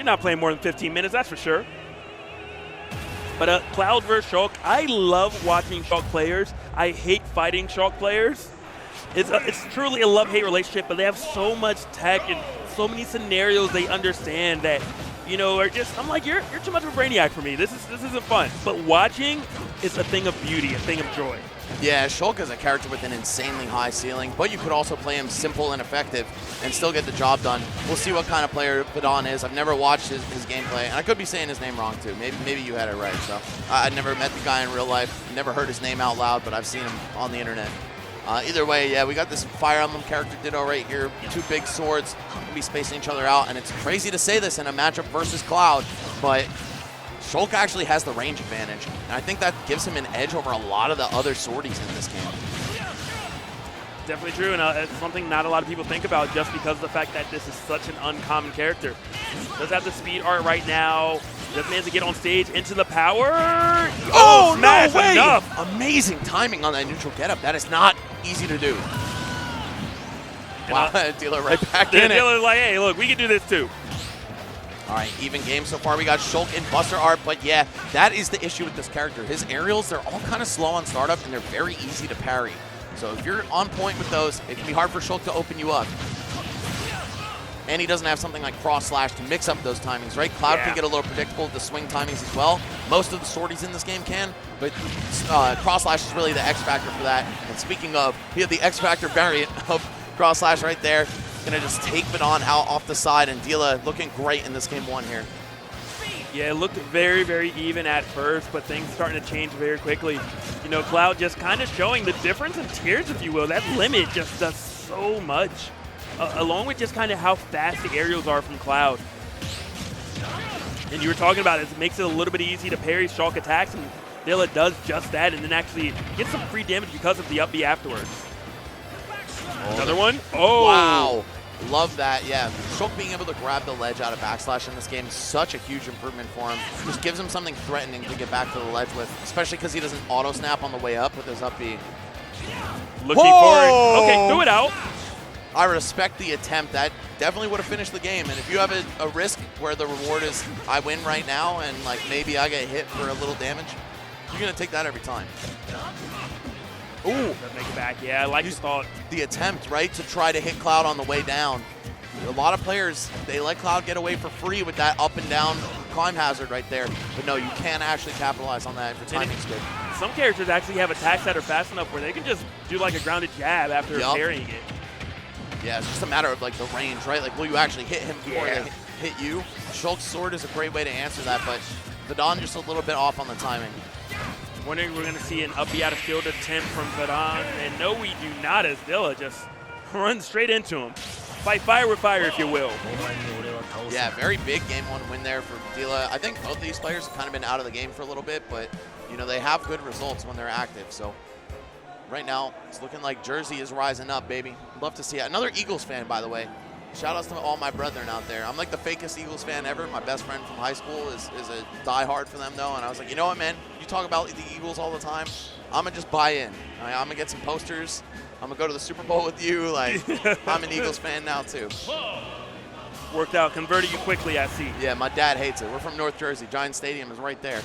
you're not playing more than 15 minutes, that's for sure. But Cloud versus Shulk, I love watching Shulk players. I hate fighting Shulk players. It's truly a love-hate relationship, but they have so much tech and so many scenarios they understand that, you know, are just, I'm like, you're too much of a brainiac for me. This isn't fun. But watching is a thing of beauty, a thing of joy. Yeah, Shulk is a character with an insanely high ceiling, but you could also play him simple and effective and still get the job done. We'll see what kind of player Vedhan is. I've never watched his gameplay, and I could be saying his name wrong too. Maybe you had it right. So I've never met the guy in real life, never heard his name out loud, but I've seen him on the internet. Either way, yeah, we got this Fire Emblem character Ditto right here. Two big swords, gonna be spacing each other out, and it's crazy to say this in a matchup versus Cloud, but Shulk actually has the range advantage, and I think that gives him an edge over a lot of the other swordies in this game. Definitely true, and it's something not a lot of people think about just because of the fact that this is such an uncommon character. Does have the speed art right now. Does manage to get on stage into the power. Oh, smash no way! Enough. Amazing timing on that neutral getup. That is not easy to do. Wow, Dyla right back in it. Dyla's like, hey, look, we can do this too. All right, even game so far. We got Shulk and Buster Art, but yeah, that is the issue with this character. His aerials, they're all kind of slow on startup, and they're very easy to parry. So if you're on point with those, it can be hard for Shulk to open you up. And he doesn't have something like cross slash to mix up those timings, right? Cloud can get a little predictable with the swing timings as well. Most of the swordies in this game can, but cross slash is really the X factor for that. And speaking of, he had the X factor variant of cross slash right there. Gonna just take Vedhan out off the side, and Dyla looking great in this game one here. Yeah, it looked very, very even at first, but things starting to change very quickly. You know, Cloud just kind of showing the difference in tiers, if you will. That limit just does so much, along with just kind of how fast the aerials are from Cloud. And you were talking about it makes it a little bit easy to parry Shulk attacks, and Dyla does just that, and then actually gets some free damage because of the up B afterwards. Another one. Oh. Wow. Love that. Yeah. Shulk being able to grab the ledge out of backslash in this game is such a huge improvement for him. Just gives him something threatening to get back to the ledge with, especially because he doesn't auto snap on the way up with his up B. Looking forward. Okay, threw it out. I respect the attempt. That definitely would have finished the game. And if you have a risk where the reward is I win right now and like maybe I get hit for a little damage, you're going to take that every time. Ooh. Make it back. Yeah, I like the thought. The attempt, right, to try to hit Cloud on the way down. A lot of players, they let Cloud get away for free with that up and down climb hazard right there. But no, you can actually capitalize on that if your timing's good. Some characters actually have attacks that are fast enough where they can just do like a grounded jab after parrying it. Yeah, it's just a matter of like the range, right? Like, will you actually hit him before they hit you? Shulk's sword is a great way to answer that, but Vedhan just a little bit off on the timing. Wondering if we're going to see an up B out of field attempt from Vedhan, and no, we do not, as Dyla just runs straight into him. Fight fire with fire, if you will. Yeah, very big game one win there for Dyla. I think both of these players have kind of been out of the game for a little bit, but you know they have good results when they're active. So right now, it's looking like Jersey is rising up, baby. Love to see it. Another Eagles fan, by the way. Shout outs to all my brethren out there. I'm like the fakest Eagles fan ever. My best friend from high school is a diehard for them, though. And I was like, you know what, man? You talk about the Eagles all the time. I'm going to just buy in. I'm going to get some posters. I'm going to go to the Super Bowl with you. Like, I'm an Eagles fan now, too. Worked out. Converted you quickly, I see. Yeah, my dad hates it. We're from North Jersey. Giant Stadium is right there.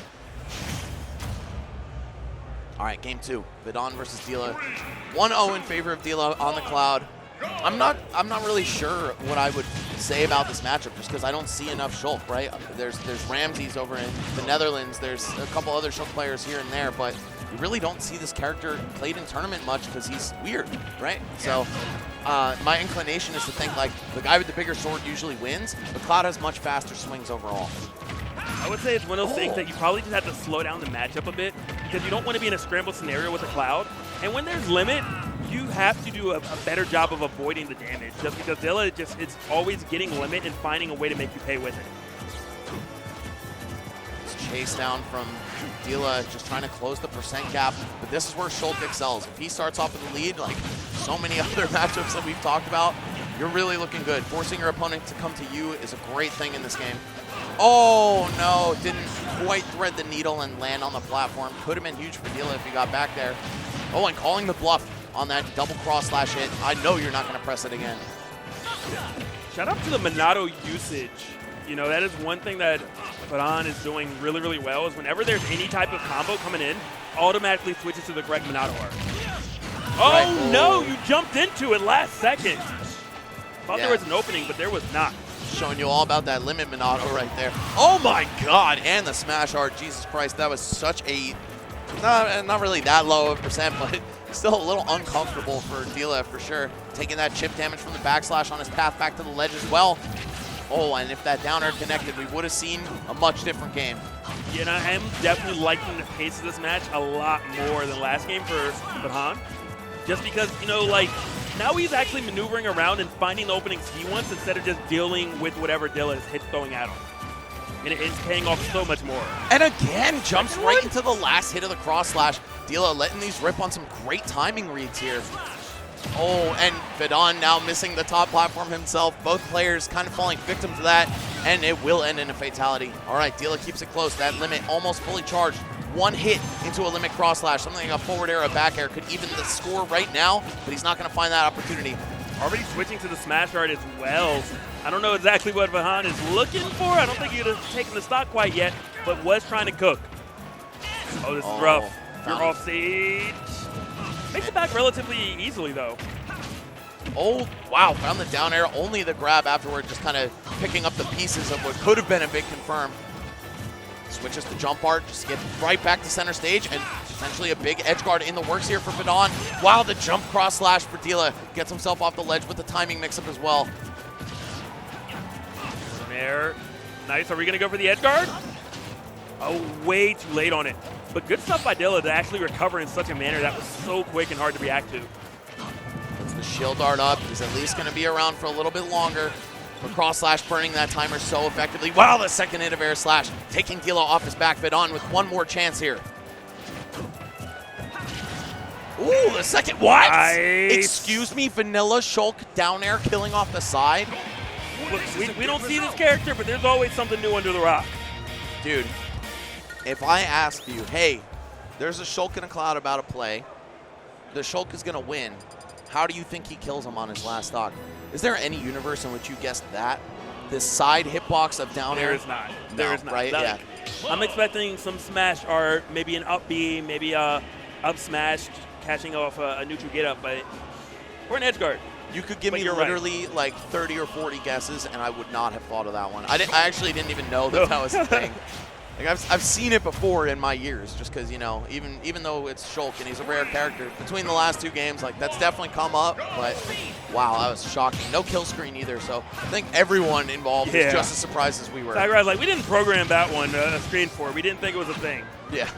All right, game two. Vedhan versus Dyla. 1-0 in favor of Dyla on the Cloud. I'm not really sure what I would say about this matchup just because I don't see enough Shulk, right? There's Ramses over in the Netherlands. There's a couple other Shulk players here and there, but you really don't see this character played in tournament much because he's weird, right? So my inclination is to think like the guy with the bigger sword usually wins, but Cloud has much faster swings overall. I would say it's one of those things that you probably just have to slow down the matchup a bit because you don't want to be in a scramble scenario with a Cloud. And when there's limit, you have to do a better job of avoiding the damage just because Dyla it's always getting limit and finding a way to make you pay with it. This chase down from Dyla, just trying to close the percent gap, but this is where Shulk excels. If he starts off with the lead, like so many other matchups that we've talked about, you're really looking good. Forcing your opponent to come to you is a great thing in this game. Oh no, didn't quite thread the needle and land on the platform. Could have been huge for Dyla if he got back there. Oh, and calling the bluff on that double cross slash hit. I know you're not going to press it again. Shout out to the Minato usage You know, that is one thing that Vedhan is doing really, really well, is whenever there's any type of combo coming in, automatically switches to the correct Monado art. Oh, no, you jumped into it last second. Thought there was an opening, but there was not. Showing you all about that limit Monado right there. Oh my God, and the smash art, Jesus Christ, that was such a, not really that low of a percent, but still a little uncomfortable for Dyla for sure. Taking that chip damage from the backslash on his path back to the ledge as well. Oh, and if that down air connected, we would have seen a much different game. Yeah, and I am definitely liking the pace of this match a lot more than last game for Vedhan. Just because, you know, like, now he's actually maneuvering around and finding the openings he wants instead of just dealing with whatever Dyla is throwing at him. And it's paying off so much more. And again, jumps right into the last hit of the cross slash. Dyla letting these rip on some great timing reads here. Oh, and Vedhan now missing the top platform himself. Both players kind of falling victim to that, and it will end in a fatality. All right, Dyla keeps it close. That limit almost fully charged. One hit into a limit cross slash, something like a forward air, a back air, could even the score right now, but he's not going to find that opportunity. Already switching to the smash art as well. I don't know exactly what Vedhan is looking for. I don't think he would have taken the stock quite yet, but was trying to cook. Oh, this is rough. You're off stage. Makes it back relatively easily, though. Oh, wow, found the down air, only the grab afterward, just kind of picking up the pieces of what could have been a big confirm. Switches to jump art, just get right back to center stage, and potentially a big edge guard in the works here for Vedhan. Wow, the jump cross slash for Dyla gets himself off the ledge with the timing mix-up as well. There. Nice. Are we going to go for the edge guard? Oh, way too late on it. But good stuff by Dyla to actually recover in such a manner that was so quick and hard to react to. Puts the shield dart up. He's at least going to be around for a little bit longer. But cross slash burning that timer so effectively. Wow, the second hit of air slash, taking Dyla off his back. Vedhan with one more chance here. Ooh, the second, what? Nice. Excuse me, vanilla Shulk down air killing off the side. Look, we don't see this character, but there's always something new under the rock. Dude, if I ask you, hey, there's a Shulk in a cloud about to play, the Shulk is going to win, how do you think he kills him on his last stock? Is there any universe in which you guessed that? This side hitbox of down air? There is not. There is not. Right? Like, yeah. I'm expecting some smash art, maybe an up B, maybe a up smash, catching off a neutral get up, but or an edge guard. You could give me literally like 30 or 40 guesses, and I would not have thought of that one. I actually didn't even know that that was a thing. Like I've seen it before in my years, just because, you know, even though it's Shulk and he's a rare character, between the last two games, like that's definitely come up. But wow, that was shocking. No kill screen either, so I think everyone involved was just as surprised as we were. I was like, we didn't program that one a screen for. We didn't think it was a thing. Yeah.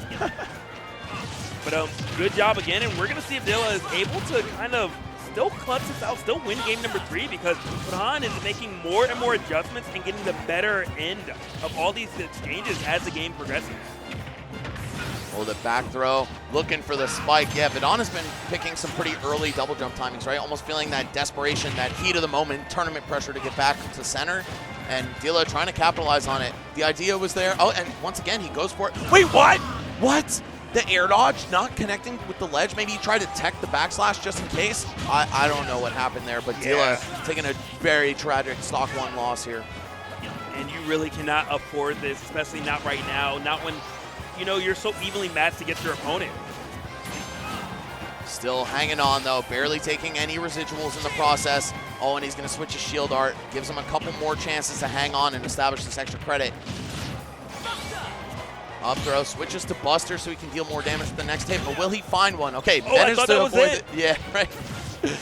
But good job again, and we're gonna see if Dyla is able to kind of still clutch this out, still win game number 3, because Vedhan is making more and more adjustments and getting the better end of all these exchanges as the game progresses. Oh, the back throw, looking for the spike. Yeah, Vedhan has been picking some pretty early double jump timings, right? Almost feeling that desperation, that heat of the moment, tournament pressure to get back to center. And Dyla trying to capitalize on it. The idea was there. Oh, and once again, he goes for it. Wait, what? What? The air dodge not connecting with the ledge. Maybe he tried to tech the backslash just in case. I don't know what happened there, but Dyla taking a very tragic stock 1 loss here. And you really cannot afford this, especially not right now. Not when, you know, you're so evenly matched against your opponent. Still hanging on, though. Barely taking any residuals in the process. Oh, and he's going to switch his shield art. Gives him a couple more chances to hang on and establish this extra credit. Up throw, switches to Buster so he can deal more damage with the next hit, but will he find one? Okay, managed to avoid it. Yeah, right.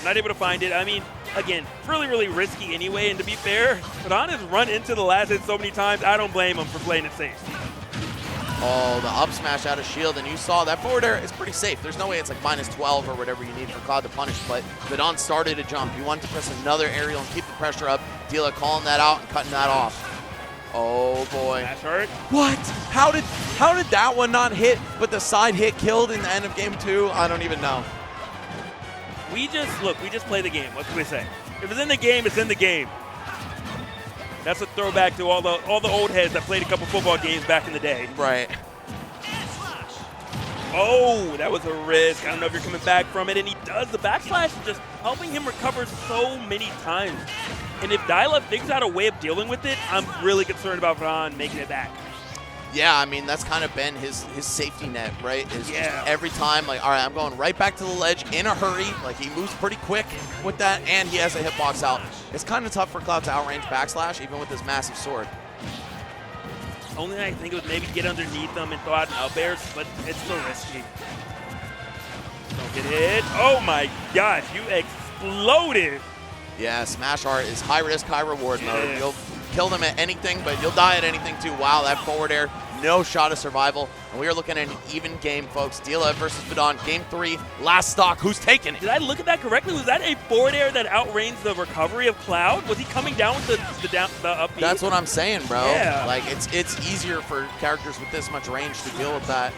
Not able to find it. I mean, again, really, really risky anyway, and to be fair, Vedhan has run into the last hit so many times, I don't blame him for playing it safe. Oh, the up smash out of shield, and you saw that forward air is pretty safe. There's no way it's like -12 or whatever you need for Cloud to punish, but Vedhan started a jump. He wanted to press another aerial and keep the pressure up. Dyla calling that out and cutting that off. Oh boy. Smash art. What? How did that one not hit, but the side hit killed in the end of game 2? I don't even know. We just play the game. What can we say? If it's in the game, it's in the game. That's a throwback to all the old heads that played a couple football games back in the day. Right. Oh, that was a risk. I don't know if you're coming back from it, and he does. The backslash is just helping him recover so many times. And if Dyla figures out a way of dealing with it, I'm really concerned about Vedhan making it back. Yeah, I mean, that's kind of been his safety net, right? Is just every time, like, all right, I'm going right back to the ledge in a hurry. Like, he moves pretty quick with that, and he has a hitbox out. It's kind of tough for Cloud to outrange backslash, even with this massive sword. Only thing I think was maybe get underneath them and throw out an up air, but it's still risky. Don't get hit. Oh my gosh, you exploded. Yeah, Smash Art is high risk, high reward mode. You'll kill them at anything, but you'll die at anything too. Wow, that forward air, no shot of survival. And we are looking at an even game, folks. Dyla versus Vedhan, game 3, last stock. Who's taking it? Did I look at that correctly? Was that a forward air that outranged the recovery of Cloud? Was he coming down with the up B? That's what I'm saying, bro. Yeah. Like, it's easier for characters with this much range to deal with that.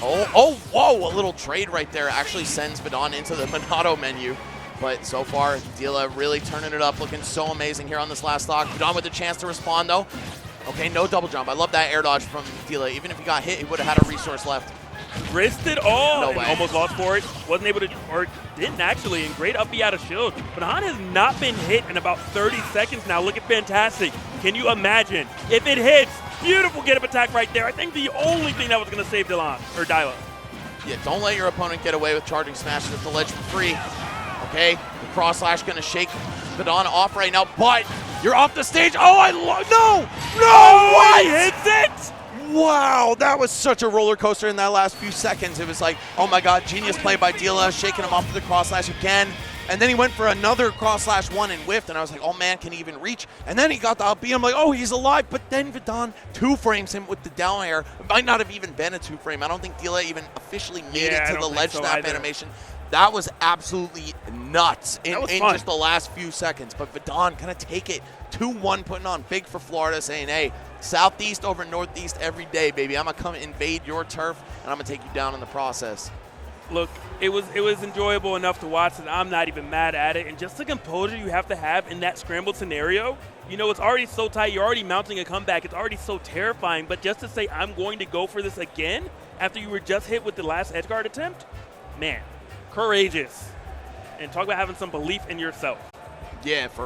Oh, whoa, a little trade right there actually sends Vedhan into the Monado menu. But so far, Dyla really turning it up, looking so amazing here on this last stock. Vedhan with a chance to respond, though. Okay, no double jump. I love that air dodge from Dyla. Even if he got hit, he would have had a resource left. Risked it all. No and way. Almost lost for it. Wasn't able to, or didn't actually, and great up B out of shield. Vedhan has not been hit in about 30 seconds now. Looking fantastic. Can you imagine if it hits? Beautiful get up attack right there. I think the only thing that was going to save Dylan, or Dyla. Yeah, don't let your opponent get away with charging smashes at the ledge for free. Okay, the cross slash gonna shake Vedhan off right now, but you're off the stage. Oh, what? He hits it! Wow, that was such a roller coaster in that last few seconds. It was like, oh my God, genius play by Dyla, shaking him off with the cross slash again. And then he went for another cross slash one and whiffed, and I was like, oh man, can he even reach? And then he got the up B. I'm like, oh, he's alive. But then Vedhan two-frames him with the down air. It might not have even been a two-frame. I don't think Dyla even officially made it to the ledge snap animation. That was absolutely nuts in just the last few seconds. But Vedhan kind of take it 2-1, putting on big for Florida, saying, hey, Southeast over Northeast every day, baby. I'm going to come invade your turf, and I'm going to take you down in the process. Look, it was enjoyable enough to watch that I'm not even mad at it. And just the composure you have to have in that scrambled scenario, you know, it's already so tight. You're already mounting a comeback. It's already so terrifying. But just to say I'm going to go for this again after you were just hit with the last edgeguard attempt, man, courageous. And talk about having some belief in yourself. Yeah, for